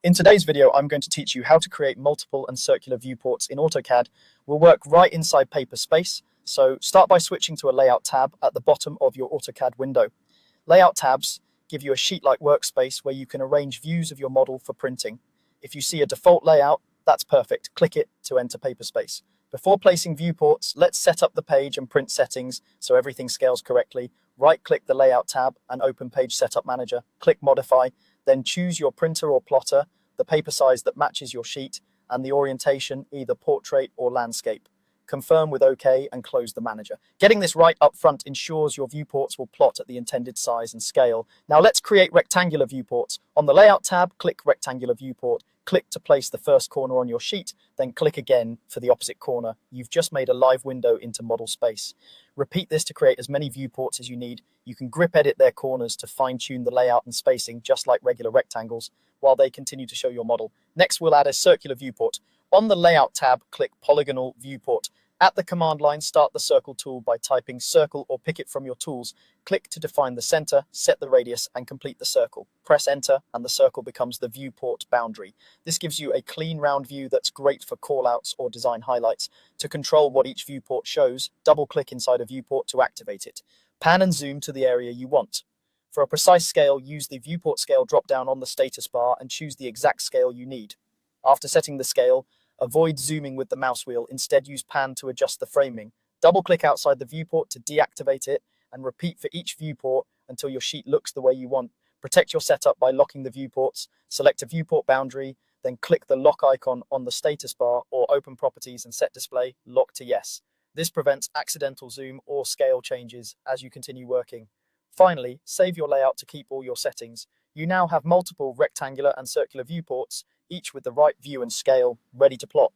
In today's video, I'm going to teach you how to create multiple and circular viewports in AutoCAD. We'll work right inside paper space, so start by switching to a Layout tab at the bottom of your AutoCAD window. Layout tabs give you a sheet-like workspace where you can arrange views of your model for printing. If you see a default layout, that's perfect. Click it to enter paper space. Before placing viewports, let's set up the page and print settings so everything scales correctly. Right-click the Layout tab and open Page Setup Manager. Click Modify, then choose your printer or plotter, the paper size that matches your sheet, and the orientation, either portrait or landscape. Confirm with OK and close the manager. Getting this right up front ensures your viewports will plot at the intended size and scale. Now let's create rectangular viewports. On the Layout tab, click Rectangular Viewport. Click to place the first corner on your sheet, then click again for the opposite corner. You've just made a live window into model space. Repeat this to create as many viewports as you need. You can grip edit their corners to fine-tune the layout and spacing, just like regular rectangles, while they continue to show your model. Next, we'll add a circular viewport. On the Layout tab, click Polygonal Viewport. At the command line, start the circle tool by typing circle or pick it from your tools. Click to define the center, set the radius, and complete the circle. Press enter, and the circle becomes the viewport boundary. This gives you a clean, round view that's great for callouts or design highlights. To control what each viewport shows, double-click inside a viewport to activate it. Pan and zoom to the area you want. For a precise scale, use the Viewport Scale drop-down on the status bar and choose the exact scale you need. After setting the scale, avoid zooming with the mouse wheel. Instead, use pan to adjust the framing. Double-click outside the viewport to deactivate it, and repeat for each viewport until your sheet looks the way you want. Protect your setup by locking the viewports. Select a viewport boundary, then click the lock icon on the status bar or open Properties and set Display Lock to Yes. This prevents accidental zoom or scale changes as you continue working. Finally, save your layout to keep all your settings. You now have multiple rectangular and circular viewports, each with the right view and scale, ready to plot.